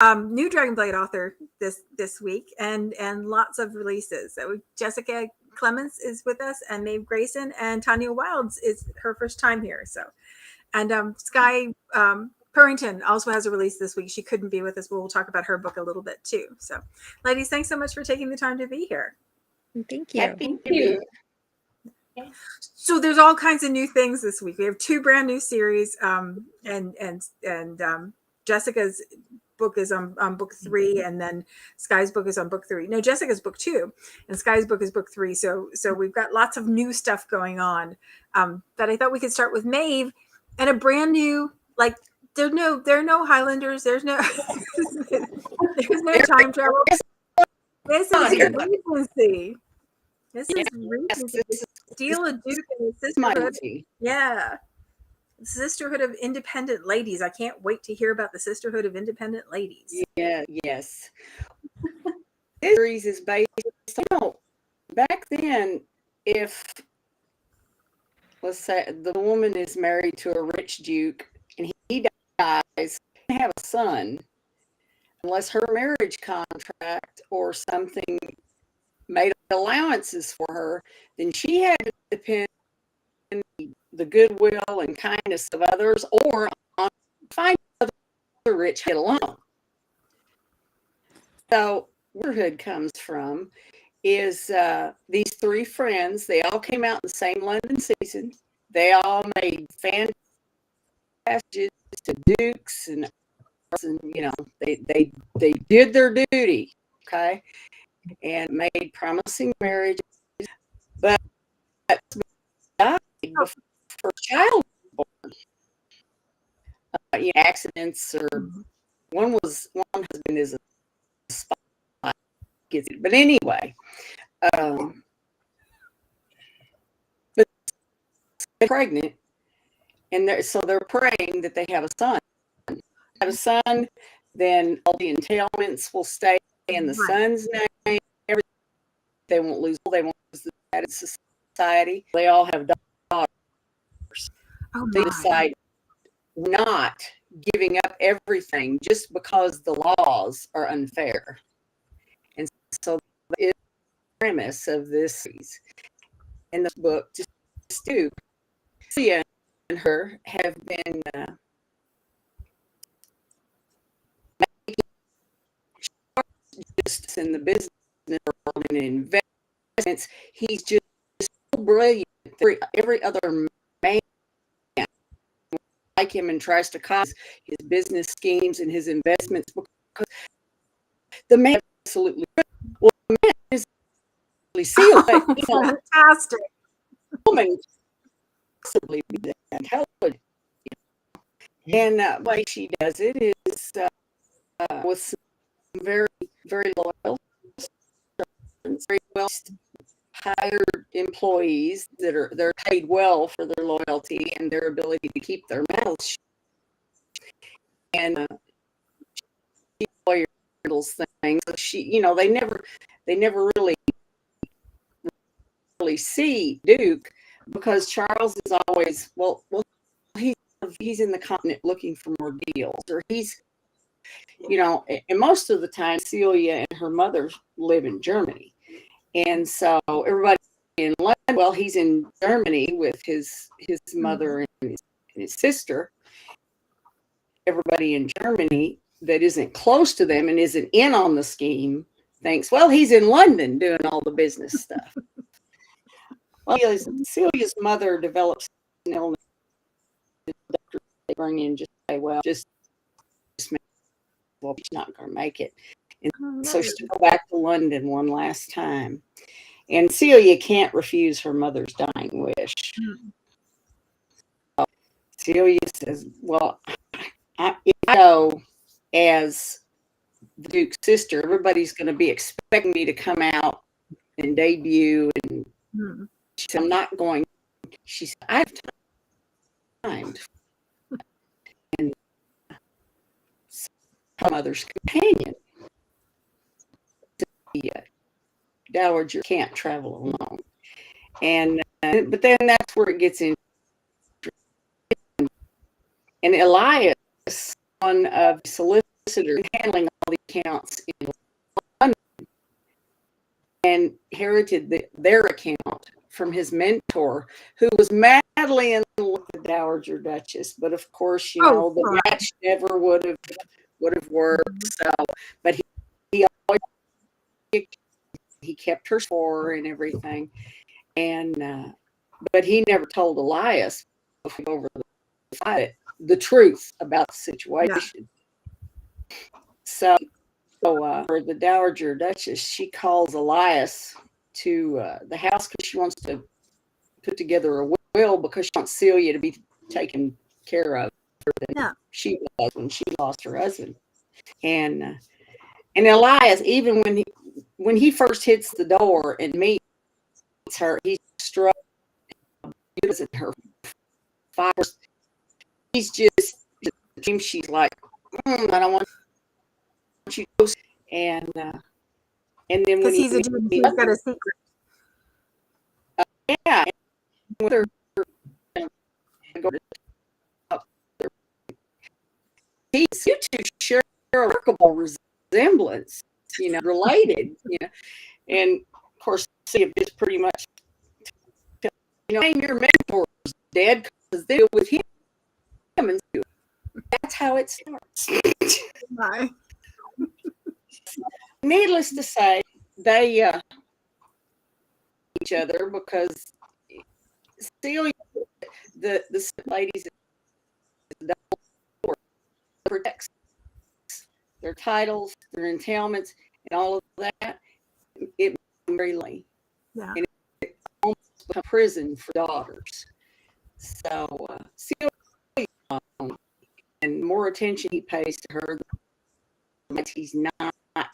new Dragonblade author this week, and lots of releases. So Jessica Clements is with us, and Maeve Greyson, and Tanya Wilde is her first time here. So, and Sky Purrington also has a release this week. She couldn't be with us, but we'll talk about her book a little bit too. So, ladies, thanks so much for taking the time to be here. Thank you. Happy to be. So there's all kinds of new things this week. We have 2 brand new series, and Jessica's book is on book 3, and then Sky's book is on book 3. No, Jessica's book 2, and Sky's book is book 3. So we've got lots of new stuff going on. But I thought we could start with Maeve and a brand new, like, there are no Highlanders. There's no there's no time travel. This is Regency. This is Regency. Steal a Duke and the Sisterhood. Yeah. Sisterhood of Independent Ladies. I can't wait to hear about the Sisterhood of Independent Ladies. Yeah, yes. This series is based, back then, if, let's say, the woman is married to a rich duke and he dies, they have a son, unless her marriage contract or something made allowances for her, then she had to depend on the goodwill and kindness of others, or on finding other rich get along. So where Hood comes from is these 3 friends. They all came out in the same London season. They all made fantastic to dukes, and they did their duty, okay, and made promising marriages, but died before child was born. Accidents, or one husband is a spy, but anyway, but they're pregnant, and so they're praying that they have a son. Have a son, then all the entailments will stay in the son's name. They won't lose the status of society. They all have daughters. They decide not giving up everything just because the laws are unfair. And so that is the premise of this series. In the book, just Stu, Celia and her have been just in the business world and investments. He's just so brilliant. Every other man like him and tries to cause his business schemes and his investments, because the man is absolutely well. The man is sealed. Fantastic. Woman possibly be that intelligent. And the way she does it is with some very, very loyal, very well hired employees they're paid well for their loyalty and their ability to keep their mouths shut. And she handles things. She, they never really see Duke, because Charles is always he's in the continent looking for more deals, or he's, and most of the time Celia and her mother live in Germany. And so everybody in London, well, he's in Germany with his mother and his sister. Everybody in Germany that isn't close to them and isn't in on the scheme thinks, well, he's in London doing all the business stuff. Well, Celia's mother develops an illness. The doctor they bring in just say, well, she's not going to make it. And so she go back to London one last time. And Celia can't refuse her mother's dying wish. So Celia says, well, if I go as the Duke's sister, everybody's going to be expecting me to come out and debut. And she said, I'm not going. She said, I have time. And her mother's companion. The dowager can't travel alone, and but then that's where it gets in. And Elias, one of the solicitors solicitor handling all the accounts in London, and inherited their account from his mentor, who was madly in love with the Dowager Duchess. But of course, the match never would have worked. So, but he always he kept her for and everything, and but he never told Elias over the truth about the situation. Yeah. So for the Dowager Duchess, she calls Elias to the house because she wants to put together a will, because she wants Celia to be taken care of than she was when she lost her husband. And Elias, even when he first hits the door and meets her, he's struck in her fires. He's just, she's like, I don't want you to. And then when he's a dude, he's got a secret. Yeah. With her, you two share a remarkable resemblance, related, and of course, Celia is pretty much, name your mentor's dead because they're with him, and that's how it starts. Bye. Needless to say, they each other because Celia, the ladies, protects their titles, their entailments, and all of that. It very late, and it almost become prison for daughters. So Celia, and more attention he pays to her, he's not. I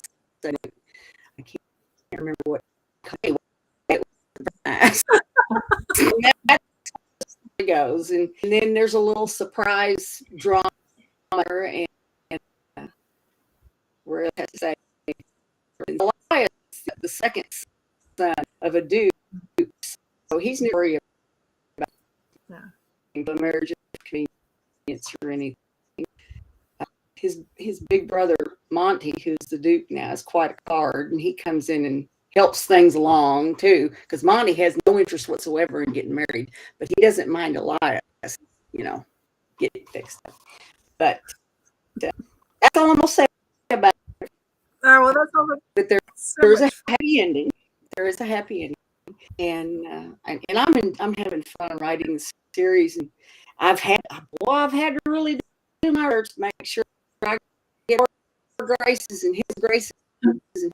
can't remember what it was. It goes, and then there's a little surprise drama, and where it has to say Elias, the second son of a duke, so he's not worried about the marriage of convenience or anything. His big brother Monty, who's the duke now, is quite a card, and he comes in and helps things along too, because Monty has no interest whatsoever in getting married, but he doesn't mind Elias, getting fixed up. But that's all I'm gonna say about it. Oh, well, that's all. But there's a happy ending. There is a happy ending, and I'm having fun writing this series, and I've had to really do my research to make sure I get more graces and his graces and the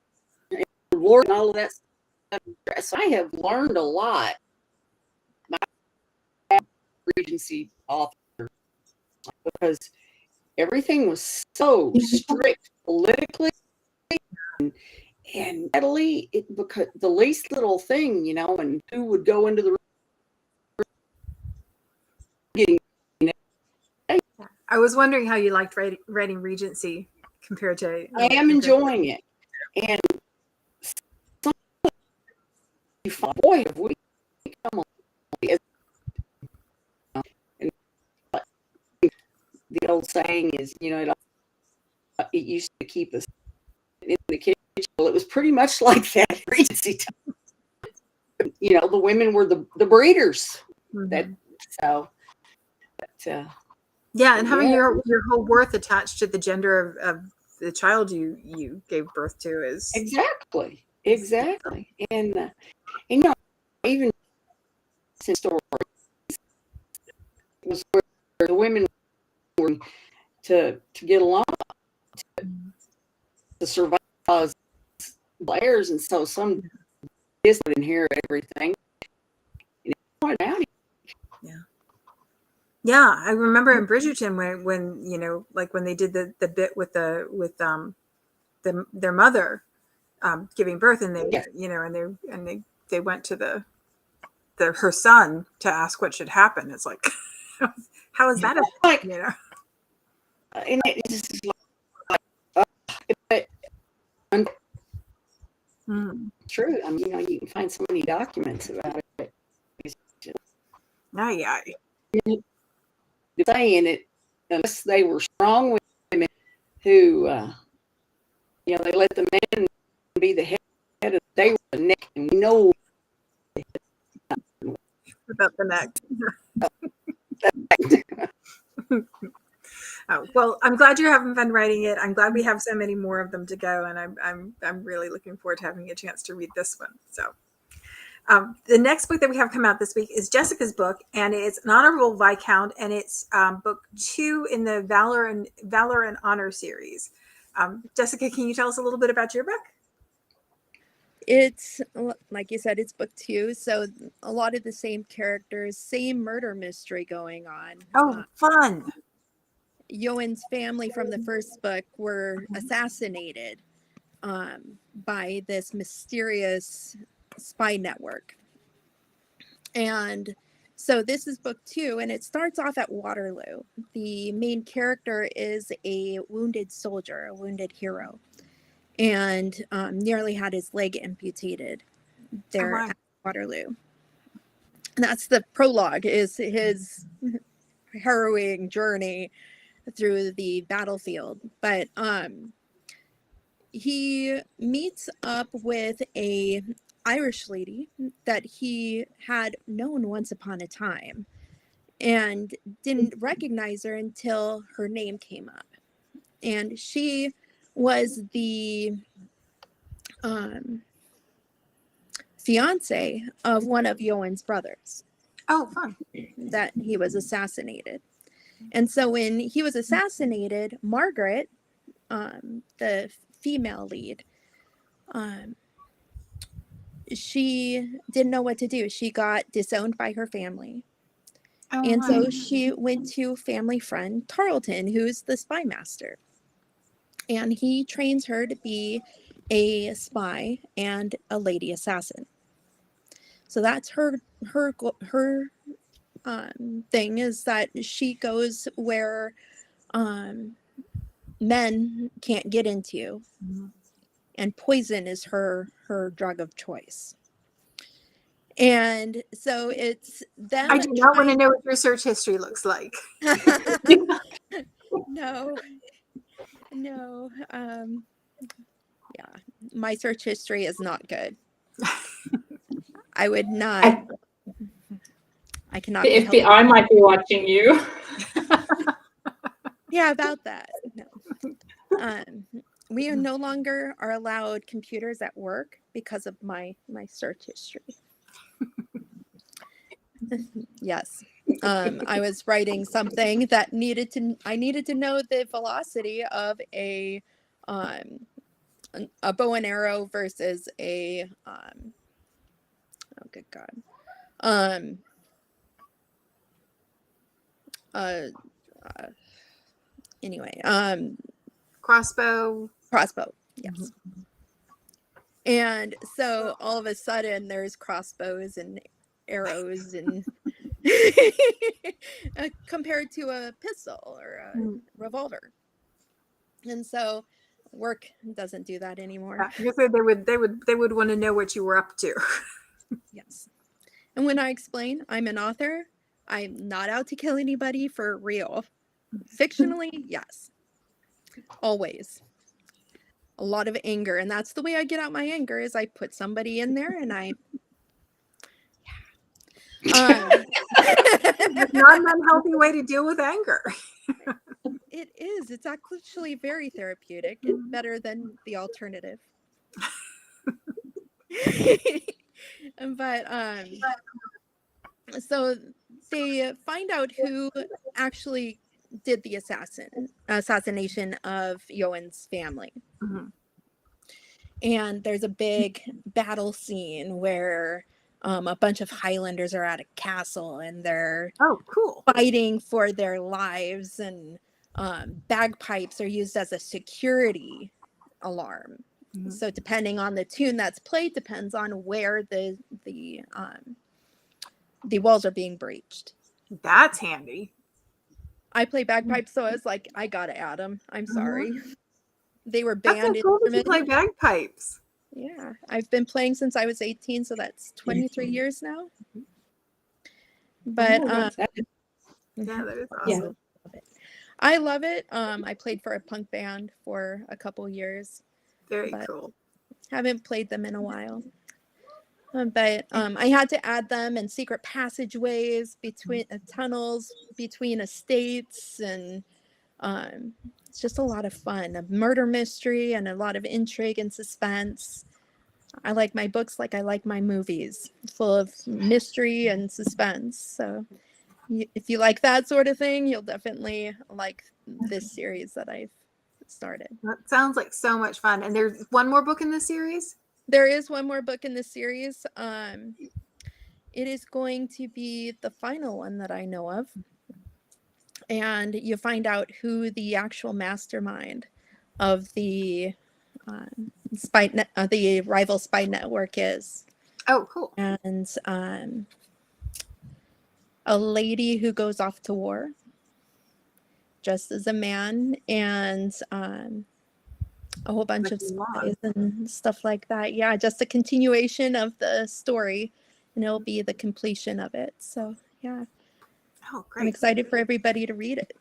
Lord and all of that stuff. So I have learned a lot. My Regency author, because everything was so strict politically and readily, because the least little thing, and who would go into the getting. I was wondering how you liked writing Regency compared to. I am enjoying it, and boy, have we come on. And the old saying is, it used to keep us in the kitchen. Well, it was pretty much like that Regency time. The women were the breeders. Mm-hmm. And having your whole worth attached to the gender of the child you gave birth to is exactly, and even since stories was where the women were to get along, to survive as heirs, and so some kids would inherit everything. Yeah, I remember in Bridgerton when when they did the bit with their mother giving birth, and they went to her son to ask what should happen. It's like, how is that? And it's just true. I mean, you can find so many documents about it. Yeah. Saying it, unless they were strong women who, they let the man be the head, and they were the neck, and we know About the neck. that. Oh, well, I'm glad you're having fun writing it. I'm glad we have so many more of them to go, and I'm really looking forward to having a chance to read this one. So, the next book that we have come out this week is Jessica's book, and it's an Honorable Viscount, and it's book 2 in the Valor and Honor series. Jessica, can you tell us a little bit about your book? It's, like you said, it's book 2, so a lot of the same characters, same murder mystery going on. Oh, fun. Yoan's family from the first book were assassinated by this mysterious spy network. And so this is book 2, and it starts off at Waterloo. The main character is a wounded soldier, a wounded hero, and nearly had his leg amputated there at Waterloo. And that's the prologue, is his harrowing journey through the battlefield. But he meets up with a Irish lady that he had known once upon a time and didn't recognize her until her name came up. And she was the fiance of one of Yoan's brothers. Oh, fun. That he was assassinated. And so when he was assassinated, Margaret, the female lead, she didn't know what to do. She got disowned by her family. Oh, and so she went to family friend Tarleton, who's the spy master. And he trains her to be a spy and a lady assassin. So that's her thing, is that she goes where men can't get into, and poison is her drug of choice. And so it's them. I do not want to know what your search history looks like. No. Yeah, my search history is not good. I would not. I cannot. The FBI might be watching you. Yeah, about that. No. We no longer are allowed computers at work because of my search history. Yes. I was writing something that I needed to know the velocity of a bow and arrow versus a oh good God. Anyway, Crossbow, yes. And so all of a sudden there's crossbows and arrows and compared to a pistol or a revolver. And so work doesn't do that anymore. Yeah, they would want to know what you were up to. Yes. And when I explain I'm an author, I'm not out to kill anybody for real. Fictionally, yes. Always. A lot of anger. And that's the way I get out my anger, is I put somebody in there and I It's not an unhealthy way to deal with anger. It is. It's actually very therapeutic. It's better than the alternative. But so they find out who actually did the assassination of Yoan's family. Mm-hmm. And there's a big battle scene where a bunch of Highlanders are at a castle and they're cool fighting for their lives, and bagpipes are used as a security alarm. Mm-hmm. So depending on the tune that's played depends on where the walls are being breached. That's handy. I play bagpipes, so I was like, I gotta add them. I'm sorry. They were banned. That's so cool that you play bagpipes. Yeah, I've been playing since I was 18, so that's 23 years now. But yeah, that is awesome. I love it. I played for a punk band for a couple years. Very But cool. haven't played them in a while. But I had to add them and secret passageways between tunnels between estates, and it's just a lot of fun. A murder mystery and a lot of intrigue and suspense. I like my books like I like my movies, full of mystery and suspense. So if you like that sort of thing, you'll definitely like this series that I've started. That sounds like so much fun. And there's one more book in this series? There is one more book in the series. It is going to be the final one that I know of. And you find out who the actual mastermind of the the rival spy network is. Oh, cool. And a lady who goes off to war just as a man, and a whole bunch of spies and stuff like that. Yeah, just a continuation of the story, and it'll be the completion of it. So yeah. Oh, great. I'm excited for everybody to read it.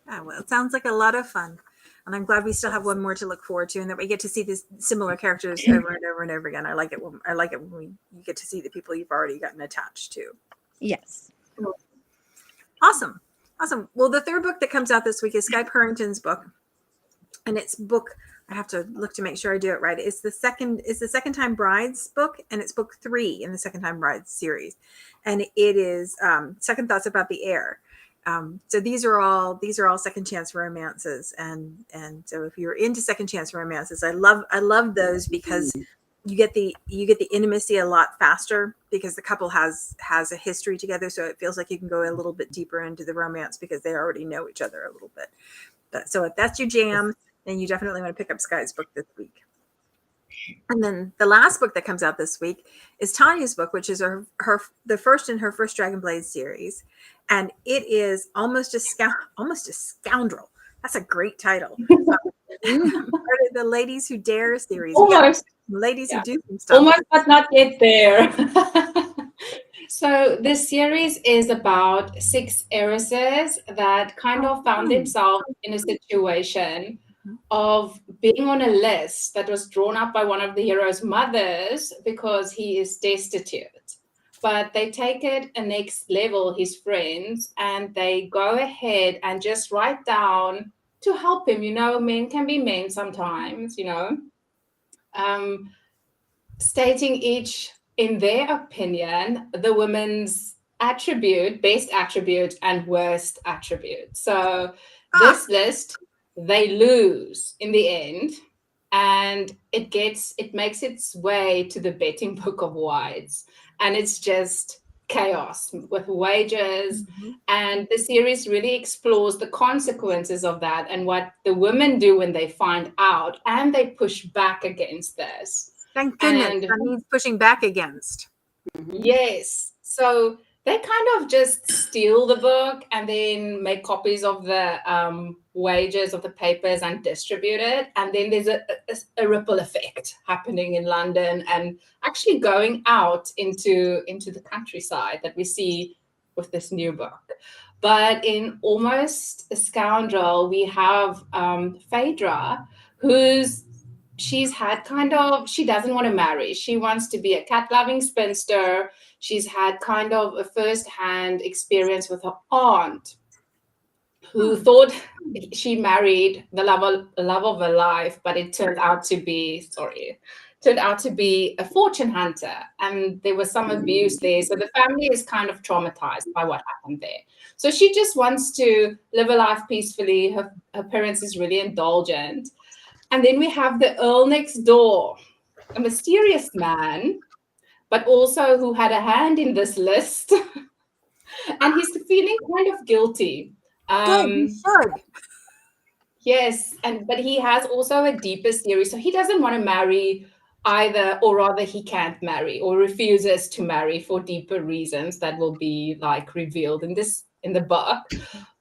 Yeah, well, it sounds like a lot of fun. And I'm glad we still have one more to look forward to, and that we get to see these similar characters over and over and over again. I like it when you get to see the people you've already gotten attached to. Yes. Awesome. Well, the third book that comes out this week is Sky Purrington's book. And it's book, I have to look to make sure I do it right. It's the Second Time Brides book, and it's book 3 in the Second Time Brides series. And it is Second Thoughts About the Air. So these are all second chance romances, and so if you're into second chance romances, I love those because you get the intimacy a lot faster because the couple has a history together, so it feels like you can go a little bit deeper into the romance because they already know each other a little bit. So if that's your jam, then you definitely want to pick up Sky's book this week. And then the last book that comes out this week is Tanya's book, which is the first in her first Dragonblade series. And it is almost a scoundrel. That's a great title. Part of the Ladies Who Dare series. Almost. Ladies Who Do Some Stuff. Almost, but not yet there. So this series is about 6 heiresses that kind of found themselves in a situation of being on a list that was drawn up by one of the hero's mothers because he is destitute. But they take it a next level, his friends, and they go ahead and just write down to help him. Men can be men sometimes, stating each, in their opinion, the woman's attribute, best attribute, and worst attribute. So this list, they lose in the end, and it makes its way to the betting book of wives, and it's just chaos with wages. And the series really explores the consequences of that and what the women do when they find out, and they push back against this. Thank goodness. That means pushing back against. Yes. So they kind of just steal the book and then make copies of the wages of the papers and distribute it. And then there's a ripple effect happening in London and actually going out into the countryside that we see with this new book. But in Almost a Scoundrel, we have Phaedra, she doesn't want to marry. She wants to be a cat-loving spinster. She's had kind of a first-hand experience with her aunt, who thought she married the love of her life, but it turned out to be a fortune hunter, and there was some abuse there. So the family is kind of traumatized by what happened there. So she just wants to live a life peacefully. Her parents is really indulgent. And then we have the Earl next door, a mysterious man, but also who had a hand in this list. And he's feeling kind of guilty. Good, you should. Yes, but he has also a deeper series. So he doesn't want to marry either, or rather he can't marry or refuses to marry for deeper reasons that will be revealed in the book.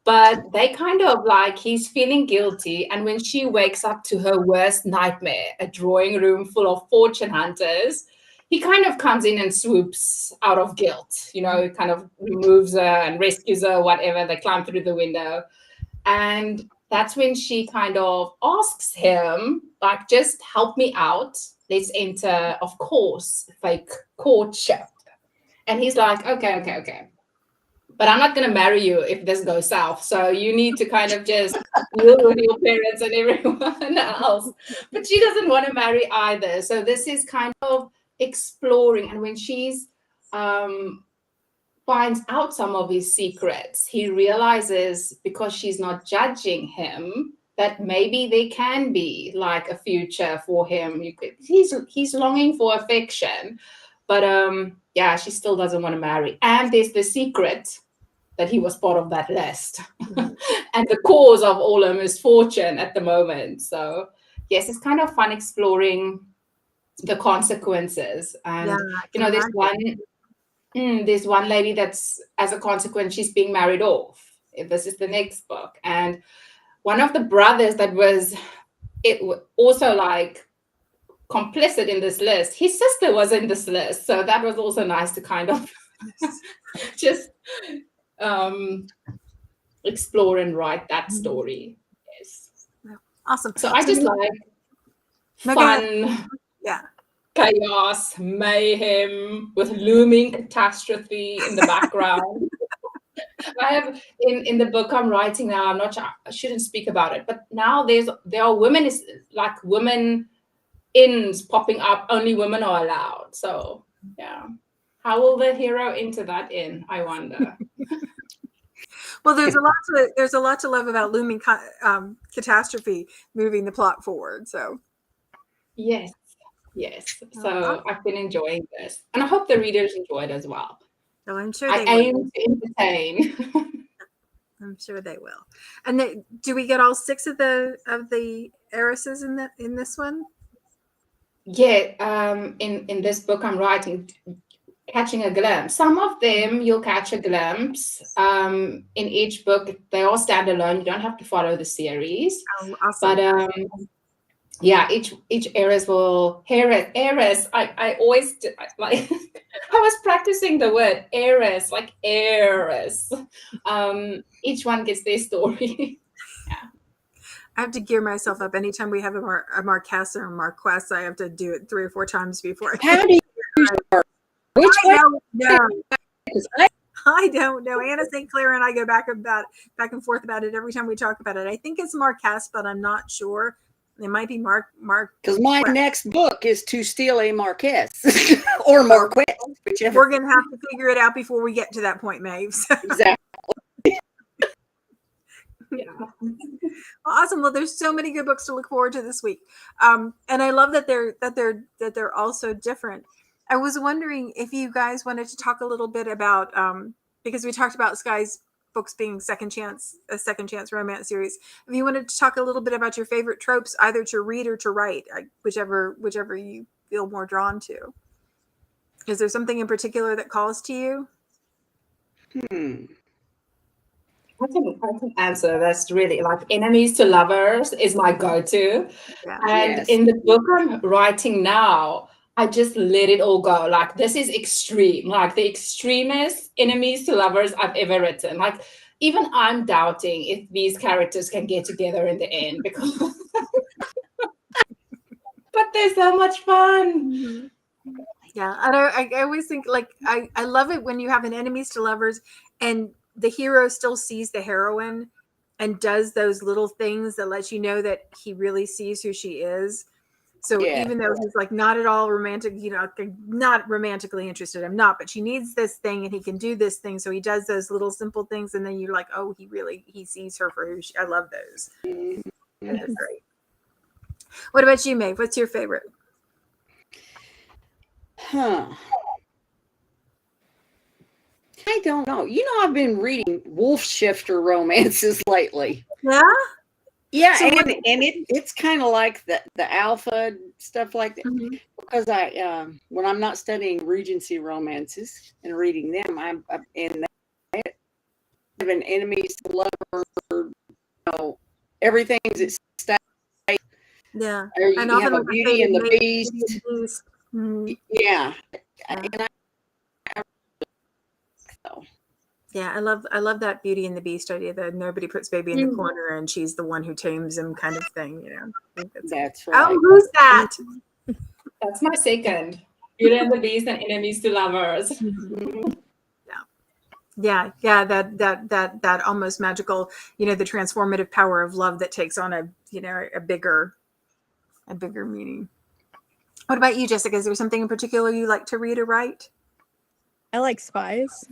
But they kind of he's feeling guilty. And when she wakes up to her worst nightmare, a drawing room full of fortune hunters, he kind of comes in and swoops out of guilt, kind of removes her and rescues her, whatever. They climb through the window. And that's when she kind of asks him, like, just help me out. Let's enter, of course, fake courtship. And he's like, okay. But I'm not going to marry you if this goes south. So you need to kind of just deal with your parents and everyone else. But she doesn't want to marry either. So this is kind of exploring. And when she's finds out some of his secrets, he realizes, because she's not judging him, that maybe there can be like a future for him. He's longing for affection, but yeah, she still doesn't want to marry. And there's the secret that he was part of that list and the cause of all her misfortune at the moment. So yes, it's kind of fun exploring the consequences. And there's one lady that's, as a consequence, she's being married off. This is the next book. And one of the brothers that was also like complicit in this list, his sister was in this list. So that was also nice to kind of just explore and write that story. Yes. Awesome. So I just like fun. Yeah. Chaos, mayhem, with looming catastrophe in the background. I have in the book I'm writing now, I'm not sure, I shouldn't speak about it, but now there are women, like women inns popping up, only women are allowed. So yeah. How will the hero enter that inn, I wonder? Well, there's a lot to love about looming catastrophe moving the plot forward. So Yes. So I've been enjoying this, and I hope the readers enjoy it as well. Oh, I'm sure I aim to entertain. I'm sure they will. And do we get all 6 of the heiresses in this one? Yeah. In this book I'm writing, catching a glimpse. Some of them you'll catch a glimpse. In each book, they all stand alone. You don't have to follow the series. Oh, awesome. But yeah, each heiress will heiress. I always like. I was practicing the word heiress, like heiress. Each one gets their story. Yeah. I have to gear myself up anytime we have a Marquess or a Marquess. I have to do it 3 or 4 times before. How do you start? Which I don't know. I don't know. Anna St. Clair and I go back and forth about it every time we talk about it. I think it's Marquess, but I'm not sure. It might be Mark. Because my next book is to steal a Marquess or Marquess, whichever. We're going to have to figure it out before we get to that point, Maeve. So. Exactly. Yeah. Awesome. Well, there's so many good books to look forward to this week, and I love that they're all so different. I was wondering if you guys wanted to talk a little bit about because we talked about Sky's books being a second chance romance series. If you wanted to talk a little bit about your favorite tropes, either to read or to write, whichever you feel more drawn to. Is there something in particular that calls to you? I can answer. That's really like enemies to lovers is my go-to. Yeah. And in the book I'm writing now, I just let it all go. Like, this is extreme, like the extremest enemies to lovers I've ever written. Like, even I'm doubting if these characters can get together in the end, because but they're so much fun. Mm-hmm. Yeah. And I always think, like, I love it when you have an enemies to lovers and the hero still sees the heroine and does those little things that let you know that he really sees who she is. So even though he's like not at all romantic, not romantically interested, I'm not, but she needs this thing and he can do this thing. So he does those little simple things. And then you're like, oh, he sees her for who I love those. That's great. What about you, Maeve? What's your favorite? I don't know. I've been reading wolf shifter romances lately. Yeah? Yeah, so and it's kind of like the alpha stuff like that. Mm-hmm. Because when I'm not studying Regency romances and reading them, I'm in that even enemies to lover, everything's at stake. Yeah, and you have a Beauty and the Beast. Mm-hmm. Yeah. And Yeah, I love that Beauty and the Beast idea that nobody puts baby in the corner and she's the one who tames him kind of thing, you know. I think That's right. Oh, who's that? That's my second. Beauty and the Beast and Enemies to Lovers. Yeah, that almost magical, you know, the transformative power of love that takes on a, you know, a bigger meaning. What about you, Jessica? Is there something in particular you like to read or write? I like spies.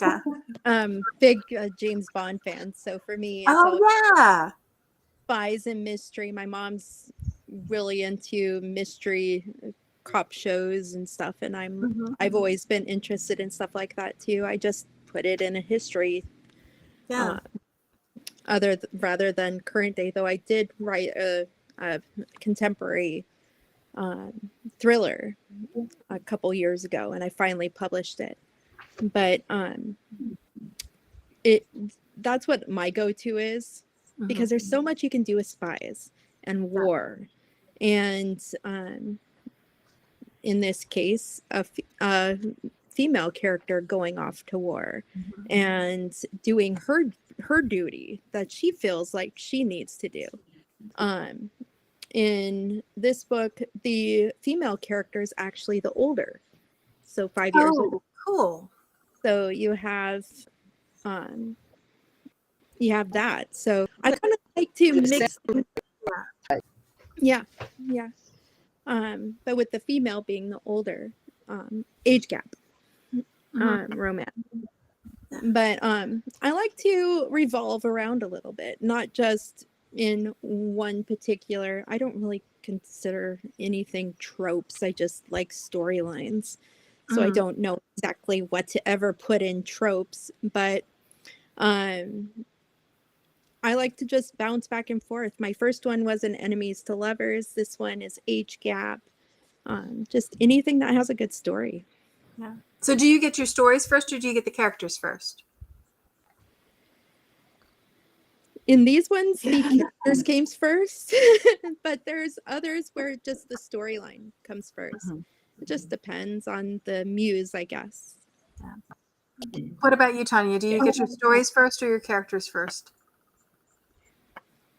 Yeah. Big James Bond fan. So for me, it's Oh all yeah. spies and mystery. My mom's really into mystery cop shows and stuff, and I've always been interested in stuff like that too. I just put it in a history, Yeah. rather than current day. Though I did write a contemporary thriller a couple years ago, and I finally published it. But that's what my go-to is, because there's so much you can do with spies and war, and in this case, a female character going off to war and doing her duty that she feels like she needs to do. In this book, the female character is actually the older, so 5 years old. Oh, cool. So you have that. So I kind of like to mix. Yeah. But with the female being the older, age gap, romance. But I like to revolve around a little bit, not just in one particular. I don't really consider anything tropes. I just like storylines. So I don't know exactly what to ever put in tropes, but I like to just bounce back and forth. My first one was an Enemies to Lovers. This one is age gap. Just anything that has a good story. Yeah. So do you get your stories first or do you get the characters first? In these ones, the characters came first, but there's others where just the storyline comes first. It just depends on the muse, I guess. Yeah. What about you, Tanya? Do you get your stories first or your characters first?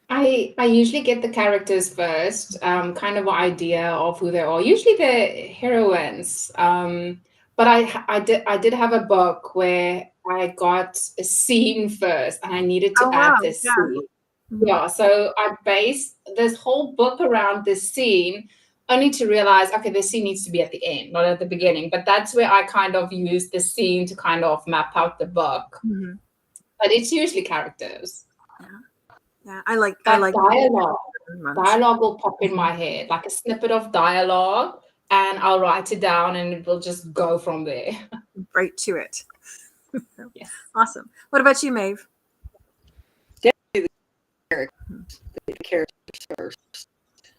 I usually get the characters first, kind of an idea of who they are. Usually the heroines, but I did have a book where I got a scene first, and I needed to add this scene. Yeah, so I based this whole book around this scene, only to realize, okay, this scene needs to be at the end, not at the beginning. But that's where I kind of use the scene to kind of map out the book. But it's usually characters. Yeah, I like dialogue. Dialogue will pop in my head, like a snippet of dialogue, and I'll write it down, and it will just go from there. Right to it. Yes. Awesome. What about you, Maeve? Definitely the characters first,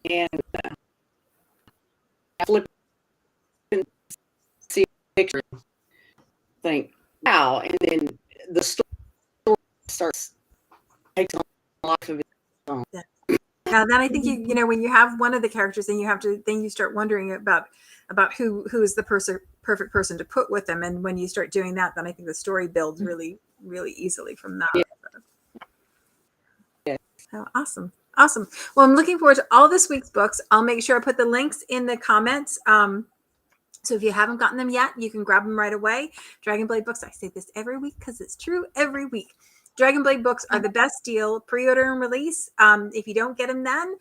and flip and see a picture, think, wow, and then the story starts taking on a life of its own. Now then I think you know when you have one of the characters, then you start wondering about who is the perfect person to put with them, and when you start doing that, then I think the story builds really easily from that. Yeah. So awesome. Well, I'm looking forward to all this week's books. I'll make sure I put the links in the comments. So if you haven't gotten them yet, you can grab them right away. Dragonblade books. I say this every week because it's true every week. Dragonblade books are the best deal, pre-order and release. If you don't get them then,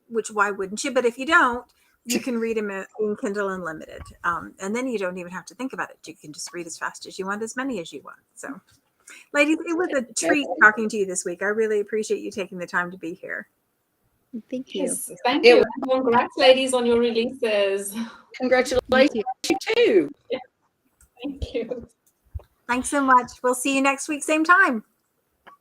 which why wouldn't you? But if you don't, you can read them in Kindle Unlimited. And then you don't even have to think about it. You can just read as fast as you want, as many as you want. So, ladies, it was a treat talking to you this week. I really appreciate you taking the time to be here. Thank you. Yes, thank you. Congrats, ladies, on your releases. Congratulations, you too. Thank you. Thanks so much. We'll see you next week, same time.